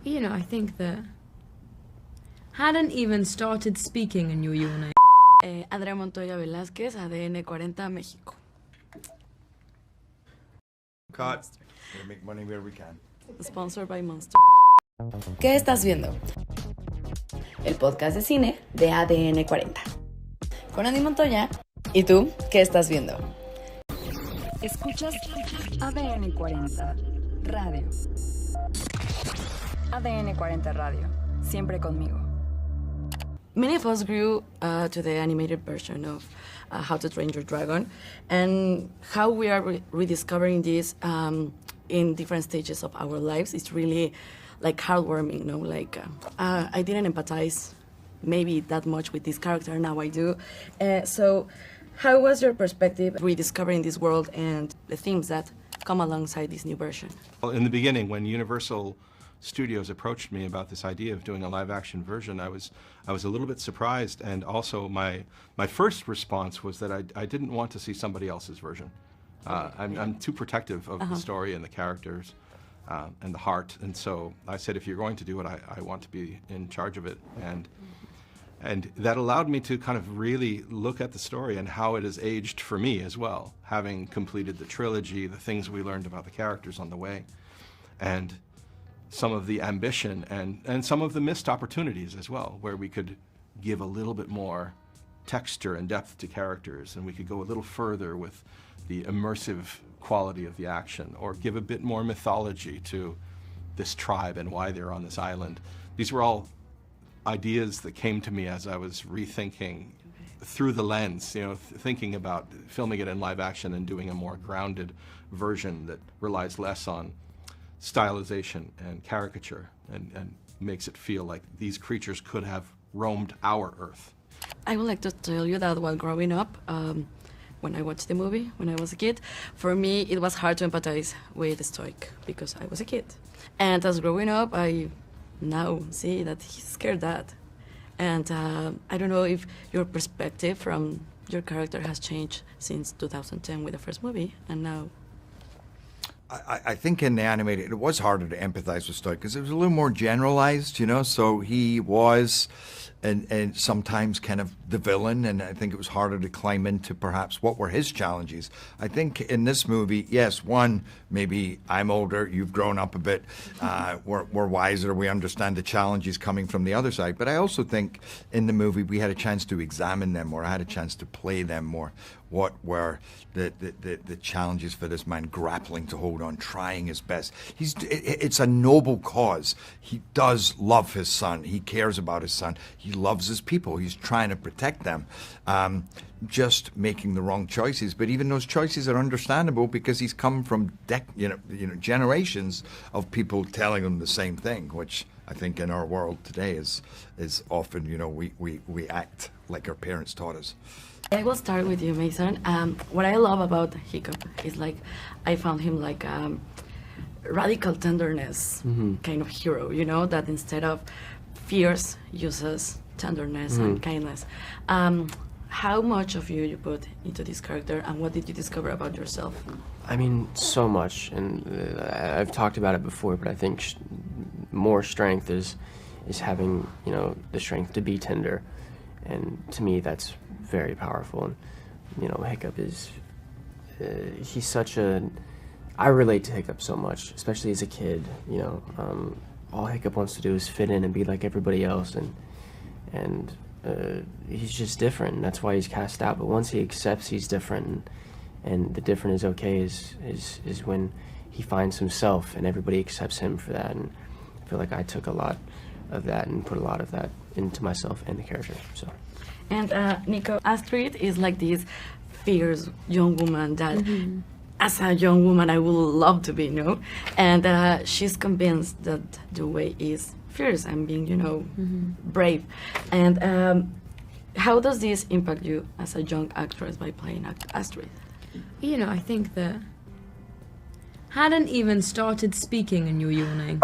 I think that hadn't even started speaking and you're yawning. Andrea Montoya Velázquez, ADN 40, México. Cut. We'll make money where we can. Sponsored by Monster. ¿Qué estás viendo? El podcast de cine de ADN 40. Con Andy Montoya. ¿Y tú qué estás viendo? Escuchas ADN 40 Radio. ADN 40 Radio. Siempre conmigo. Many of us grew to the animated version of How to Train Your Dragon, and how we are rediscovering this in different stages of our lives. It's really like heartwarming, I didn't empathize maybe that much with this character, now I do. So how was your perspective rediscovering this world and the themes that come alongside this new version? Well, in the beginning, when Universal Studios approached me about this idea of doing a live-action version, I was a little bit surprised, and also my first response was that I didn't want to see somebody else's version. I'm too protective of the story and the characters and the heart, and so I said, if you're going to do it, I want to be in charge of it, and that allowed me to kind of really look at the story and how it has aged for me as well, having completed the trilogy, the things we learned about the characters on the way, and some of the ambition and some of the missed opportunities as well, where we could give a little bit more texture and depth to characters, and we could go a little further with the immersive quality of the action, or give a bit more mythology to this tribe and why they're on this island. These were all ideas that came to me as I was rethinking through the lens, thinking about filming it in live action and doing a more grounded version that relies less on stylization and caricature and makes it feel like these creatures could have roamed our Earth. I would like to tell you that while growing up, when I watched the movie, when I was a kid, for me it was hard to empathize with Stoic because I was a kid. And as growing up, I now see that he's scared that. And I don't know if your perspective from your character has changed since 2010 with the first movie, and now. I think in the animated, it was harder to empathize with Stoic because it was a little more generalized, so he was and sometimes kind of the villain, and I think it was harder to climb into perhaps what were his challenges. I think in this movie, yes, one, maybe I'm older, you've grown up a bit, we're wiser, we understand the challenges coming from the other side, but I also think in the movie we had a chance to examine them more, I had a chance to play them more. What were the challenges for this man grappling to hold on, trying his best. It's a noble cause. He does love his son. He cares about his son. He loves his people. He's trying to protect them. Just making the wrong choices, but even those choices are understandable because he's come from generations of people telling him the same thing, which I think in our world today is often, we act like our parents taught us. I will start with you, Mason. What I love about Hiccup is I found him like radical tenderness kind of hero, that instead of fierce uses tenderness and kindness. How much of you put into this character, and what did you discover about yourself? I mean, so much, and I've talked about it before, but I think more strength is having, the strength to be tender, and to me that's very powerful. And Hiccup is he's such I relate to Hiccup so much, especially as a kid. All Hiccup wants to do is fit in and be like everybody else, and he's just different, and that's why he's cast out. But once he accepts he's different, and the different is okay, is when he finds himself and everybody accepts him for that. And I feel like I took a lot of that and put a lot of that into myself and the character. So. And Nico, Astrid is like this fierce young woman that, as a young woman, I would love to be, And she's convinced that the way is fierce and being, brave. And how does this impact you as a young actress by playing Astrid? I think that hadn't even started speaking and you're yawning.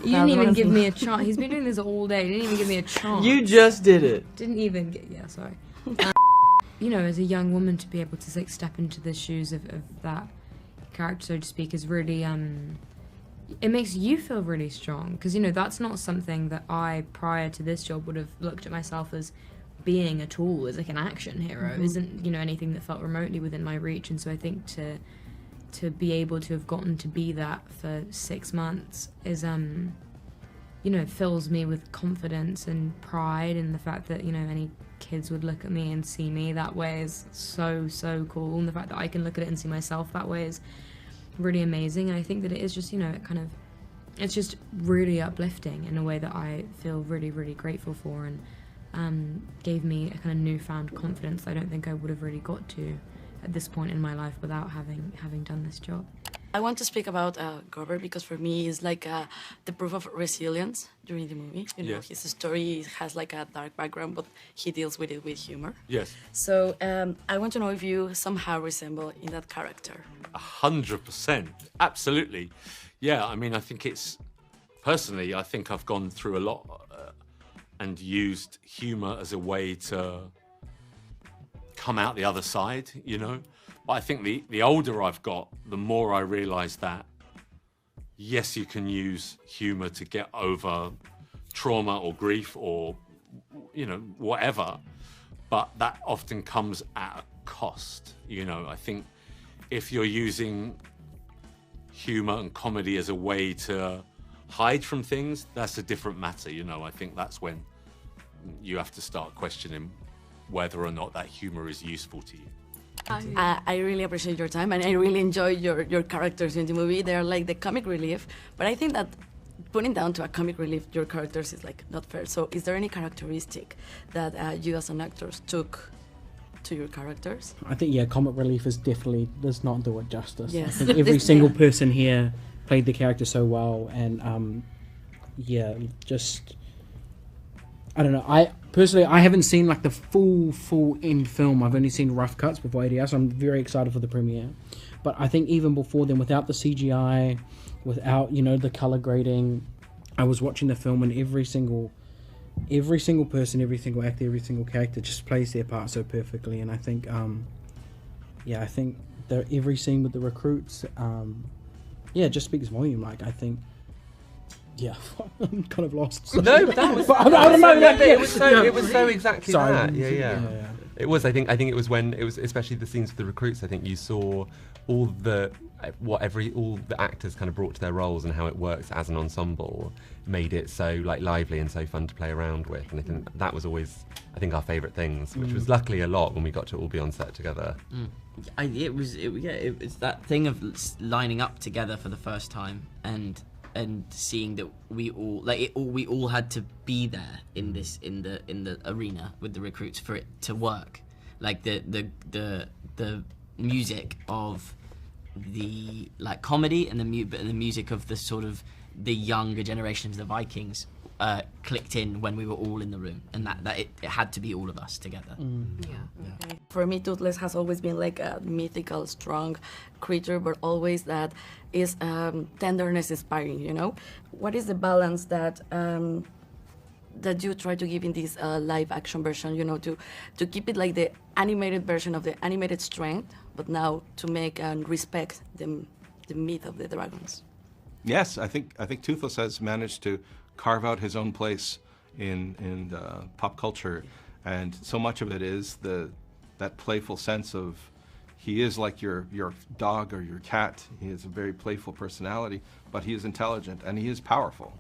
You didn't even give me a chance. He's been doing this all day. He didn't even give me a chance. You just did it. Didn't even get... Yeah, sorry. As a young woman, to be able to step into the shoes of that character, so to speak, is really it makes you feel really strong, because, you know, that's not something that I, prior to this job, would have looked at myself as being at all, as like an action hero. Isn't, you know, anything that felt remotely within my reach. And so I think to be able to have gotten to be that for 6 months is, you know, it fills me with confidence and pride, and the fact that, you know, any kids would look at me and see me that way is so, so cool. And the fact that I can look at it and see myself that way is really amazing. And I think that it is just, you know, it's just really uplifting in a way that I feel really, really grateful for, and gave me a kind of newfound confidence that I don't think I would have really got to at this point in my life without having done this job. I want to speak about Grover, because for me it's like the proof of resilience during the movie. You know, Yes. his story has like a dark background, but he deals with it with humor. Yes. So I want to know if you somehow resemble in that character. 100%. Absolutely. Yeah, I mean, I think personally, I think I've gone through a lot and used humour as a way to come out the other side, you know? But I think the older I've got, the more I realise that, yes, you can use humour to get over trauma or grief or, you know, whatever, but that often comes at a cost, you know? I think if you're using humour and comedy as a way to hide from things, that's a different matter, you know? I think that's when you have to start questioning whether or not that humour is useful to you. I really appreciate your time, and I really enjoy your characters in the movie. They're like the comic relief, but I think that putting down to a comic relief your characters is like not fair. So is there any characteristic that you as an actor took to your characters? I think, yeah, comic relief is definitely does not do it justice. Yes. I think every single person here played the character so well, and yeah, just I don't know. I personally haven't seen like the full end film. I've only seen rough cuts before ADR, so I'm very excited for the premiere. But I think even before then, without the CGI, without, you know, the color grading, I was watching the film, and every single person, every single actor, every single character just plays their part so perfectly. And I think, yeah, I think every scene with the recruits, yeah, it just speaks volume. Like, I think. Yeah, I'm kind of lost. So. No, but that was. But I don't know. It was so exactly Sorry, that. Yeah. It was. I think it was when it was, especially the scenes with the recruits. I think you saw all the actors kind of brought to their roles, and how it works as an ensemble made it so like lively and so fun to play around with. And I think that was always, I think, our favourite things, which was luckily a lot when we got to all be on set together. It was that thing of lining up together for the first time and seeing that we all had to be there in the arena with the recruits for it to work. Like the music of the like comedy and the music of the sort of the younger generations, the Vikings, clicked in when we were all in the room, and that it had to be all of us together. Okay. For me, Toothless has always been like a mythical, strong creature, but always that is tenderness inspiring, you know? What is the balance that that you try to give in this live action version, you know, to keep it like the animated version of the animated strength, but now to make and respect the myth of the dragons? Yes, I think Toothless has managed to carve out his own place in pop culture, and so much of it is that playful sense of he is like your dog or your cat. He has a very playful personality, but he is intelligent and he is powerful.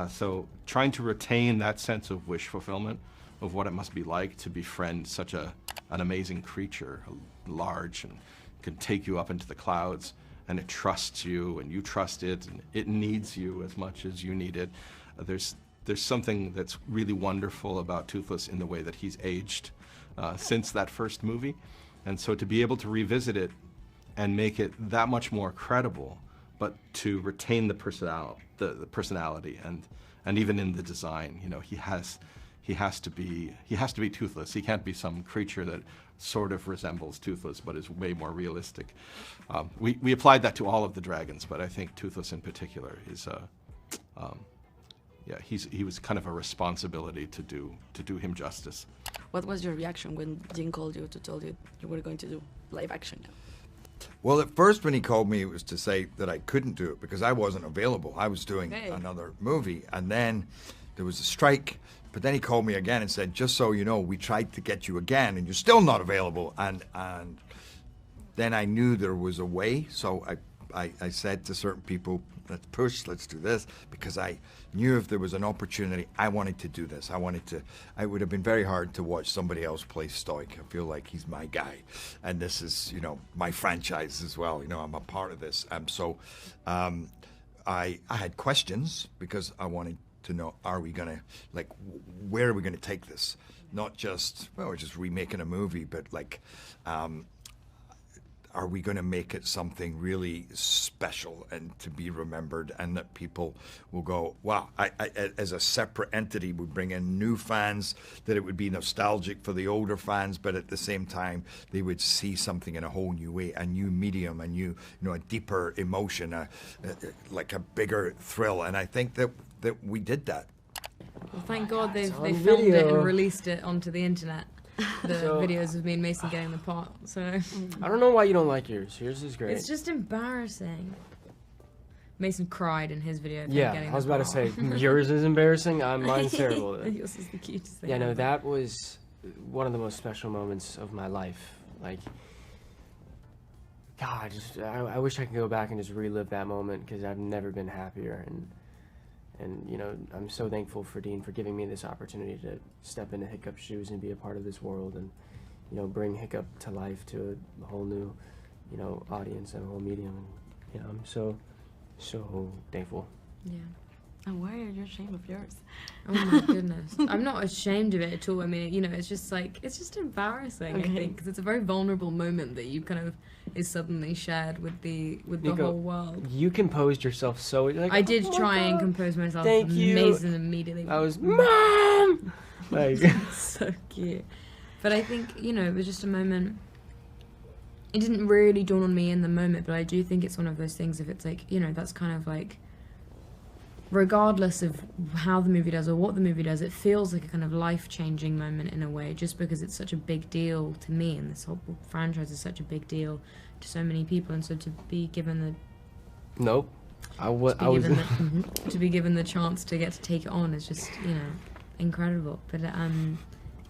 So trying to retain that sense of wish fulfillment, of what it must be like to befriend such an amazing creature, large and can take you up into the clouds, and it trusts you and you trust it, and it needs you as much as you need it. There's something that's really wonderful about Toothless in the way that he's aged since that first movie. And so to be able to revisit it and make it that much more credible, but to retain the personality and even in the design, you know, he has to be Toothless. He can't be some creature that sort of resembles Toothless but is way more realistic. We applied that to all of the dragons, but I think Toothless in particular is he was kind of a responsibility to do him justice. What was your reaction when Jim called you to tell you you were going to do live action now? Well, at first when he called me, it was to say that I couldn't do it because I wasn't available. I was doing another movie, and then there was a strike. But then he called me again and said, just so you know, we tried to get you again, and you're still not available. And then I knew there was a way, so I said to certain people, let's push, let's do this, because I knew if there was an opportunity, I wanted to do this. It would have been very hard to watch somebody else play Stoic. I feel like he's my guy. And this is, my franchise as well. I'm a part of this. So I had questions because I wanted to know, where are we going to take this? Not just, we're just remaking a movie, but are we going to make it something really special and to be remembered, and that people will go, wow, I as a separate entity would bring in new fans, that it would be nostalgic for the older fans, but at the same time, they would see something in a whole new way, a new medium, a deeper emotion, like a bigger thrill. And I think that we did that. Well, thank God they filmed it and released it onto the internet. The videos of me and Mason getting the part. So I don't know why you don't like yours. Yours is great. It's just embarrassing. Mason cried in his video. Yeah, I was about to say yours is embarrassing. Mine's terrible. Yours is the cutest thing. Yeah, no, that was one of the most special moments of my life. God, I wish I could go back and just relive that moment because I've never been happier. And I'm so thankful for Dean for giving me this opportunity to step into Hiccup's shoes and be a part of this world and, bring Hiccup to life to a whole new, audience and a whole medium. And, I'm so thankful. Yeah. And why are you ashamed of yours? Oh my goodness. I'm not ashamed of it at all. I mean, it's just embarrassing, I think, because it's a very vulnerable moment that you kind of is suddenly shared with the Nico, whole world. You composed yourself so... I did try and compose myself. Thank you. Mason immediately. I was, Mom! So cute. But I think, it was just a moment... It didn't really dawn on me in the moment, but I do think it's one of those things, if it's that's kind of regardless of how the movie does or what the movie does, it feels like a kind of life-changing moment in a way, just because it's such a big deal to me, and this whole franchise is such a big deal to so many people, and so to be given the... Nope. To be given the chance to get to take it on is just, incredible. But,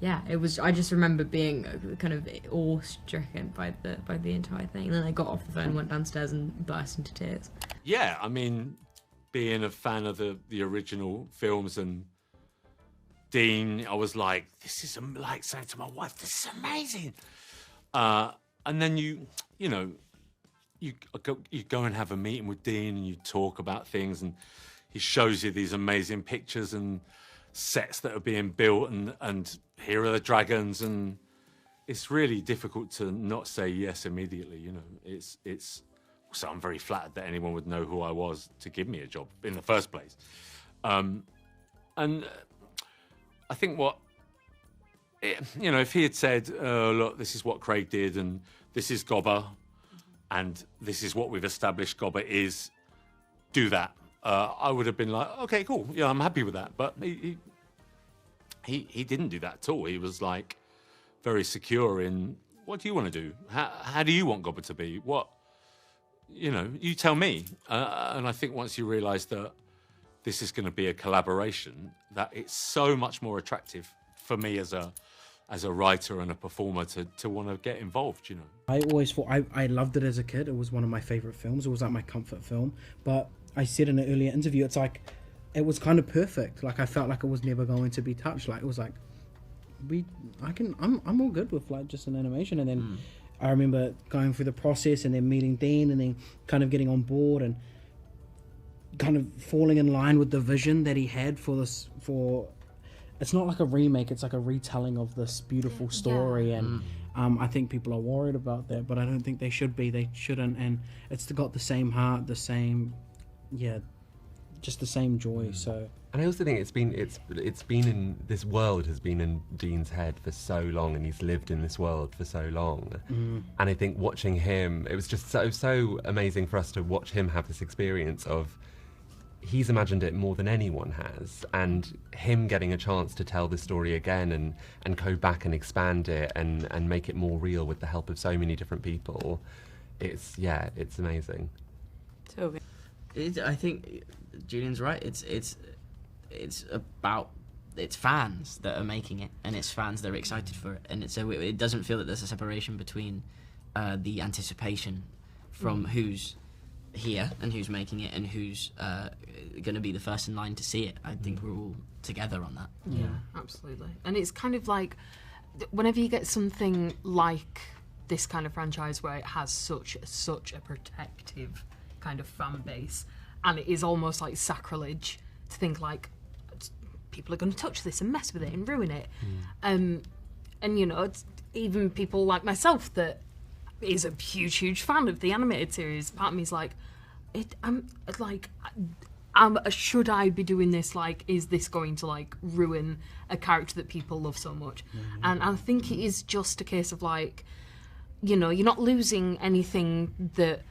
yeah, it was... I just remember being kind of awe-stricken by the entire thing, and then I got off the phone, went downstairs and burst into tears. Yeah, I mean... Being a fan of the original films and Dean, I was like, this is like saying to my wife, this is amazing. And then you go and have a meeting with Dean and you talk about things, and he shows you these amazing pictures and sets that are being built, and here are the dragons, and it's really difficult to not say yes immediately. It's. So I'm very flattered that anyone would know who I was to give me a job in the first place. And I think if he had said, look, this is what Craig did, and this is Gobber, and this is what we've established Gobber is, do that. I would have been like, okay, cool. Yeah, I'm happy with that. But he didn't do that at all. He was like very secure in, what do you want to do? How do you want Gobber to be? What? You tell me. And I think once you realise that this is going to be a collaboration, that it's so much more attractive for me as a writer and a performer to want to get involved, I always thought, I loved it as a kid. It was one of my favourite films. It was like my comfort film. But I said in an earlier interview, it's like, it was kind of perfect. Like, I felt like it was never going to be touched. Like, it was like, I'm all good with just an animation. And then I remember going through the process and then meeting Dean and then kind of getting on board and kind of falling in line with the vision that he had for this, it's not like a remake, it's like a retelling of this beautiful story. And I think people are worried about that, but I don't think they should be. They shouldn't. And it's got the same heart, the same, just the same joy. So. And I also think it's been in this world has been in Dean's head for so long, and he's lived in this world for so long. And I think watching him, it was just so amazing for us to watch him have this experience of, he's imagined it more than anyone has, and him getting a chance to tell the story again and go back and expand it and make it more real with the help of so many different people. it's amazing. So I think Julian's right. It's fans that are making it, and it's fans that are excited for it, and so it doesn't feel that there's a separation between the anticipation from who's here and who's making it and who's going to be the first in line to see it. I think we're all together on that. Yeah, absolutely. And it's kind of like whenever you get something like this kind of franchise where it has such a protective kind of fan base, and it is almost like sacrilege to think like people are going to touch this and mess with it and ruin it. And you know, it's even people like myself that is a huge fan of the animated series. Part of me is like, should I be doing this? Like, is this going to like ruin a character that people love so much? And I think it is just a case of like, you know, you're not losing anything that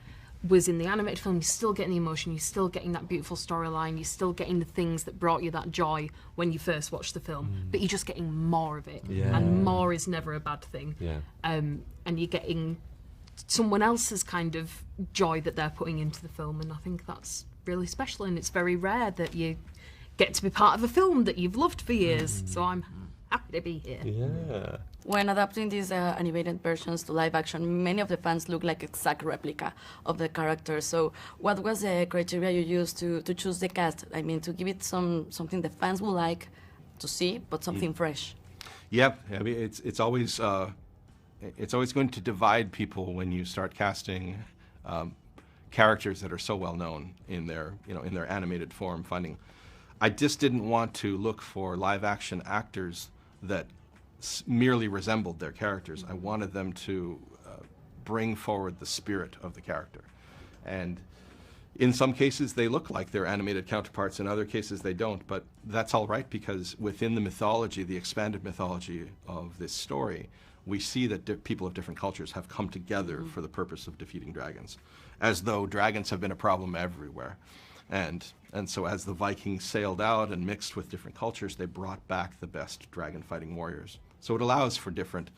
was in the animated film. You're still getting the emotion, you're still getting that beautiful storyline, you're still getting the things that brought you that joy when you first watched the film, but you're just getting more of it. And more is never a bad thing. And you're getting someone else's kind of joy that they're putting into the film, and I think that's really special, and it's very rare that you get to be part of a film that you've loved for years. So I'm happy to be here. Yeah. when adapting these animated versions to live action, many of the fans look like exact replica of the characters. So what was the criteria you used to choose the cast? I mean, to give it something the fans will like to see, but something fresh. Yep. I mean, it's always going to divide people when you start casting characters that are so well known in their animated form. I just didn't want to look for live action actors that merely resembled their characters. I wanted them to bring forward the spirit of the character. And in some cases they look like their animated counterparts, in other cases they don't, but that's all right, because within the mythology, the expanded mythology of this story, we see that people of different cultures have come together for the purpose of defeating dragons, as though dragons have been a problem everywhere. And so as the Vikings sailed out and mixed with different cultures, they brought back the best dragon fighting warriors. So it allows for different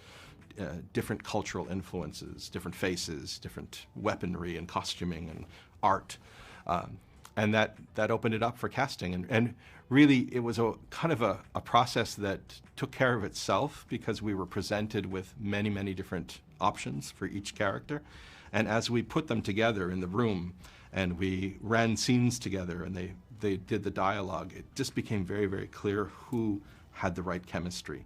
cultural influences, different faces, different weaponry and costuming and art. And that opened it up for casting. And really it was a kind of a process that took care of itself, because we were presented with many, many different options for each character. And as we put them together in the room and we ran scenes together and they did the dialogue, it just became very, very clear who had the right chemistry.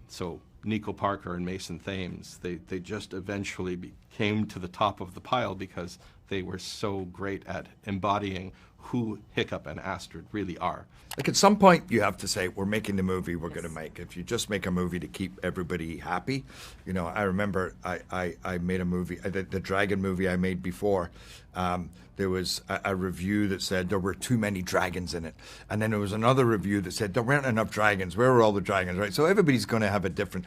So Nico Parker and Mason Thames, they just eventually came to the top of the pile because they were so great at embodying who Hiccup and Astrid really are. Like, at some point you have to say, we're making the movie we're going to make. If you just make a movie to keep everybody happy, I remember I made a movie, the Dragon movie I made before, there was a review that said there were too many dragons in it. And then there was another review that said there weren't enough dragons. Where were all the dragons, right? So everybody's going to have a different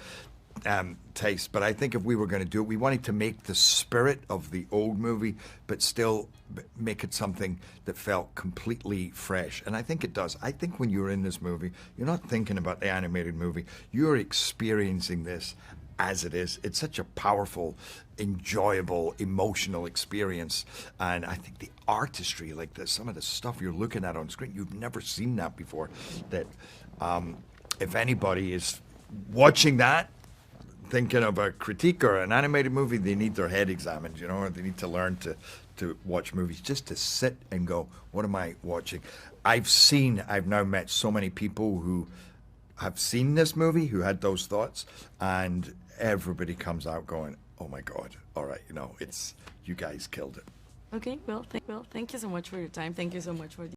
taste. But I think if we were going to do it, we wanted to make the spirit of the old movie, but still make it something that felt completely fresh. And I think it does. I think when you're in this movie, you're not thinking about the animated movie. You're experiencing this as it is. It's such a powerful, enjoyable, emotional experience. And I think the artistry, like some of the stuff you're looking at on screen, you've never seen that before. That if anybody is watching that, thinking of a critique or an animated movie, they need their head examined, they need to learn to watch movies, just to sit and go, what am I watching? I've now met so many people who have seen this movie, who had those thoughts, and everybody comes out going, oh my God, all right, you guys killed it. Okay, well, thank you so much for your time. Thank you so much for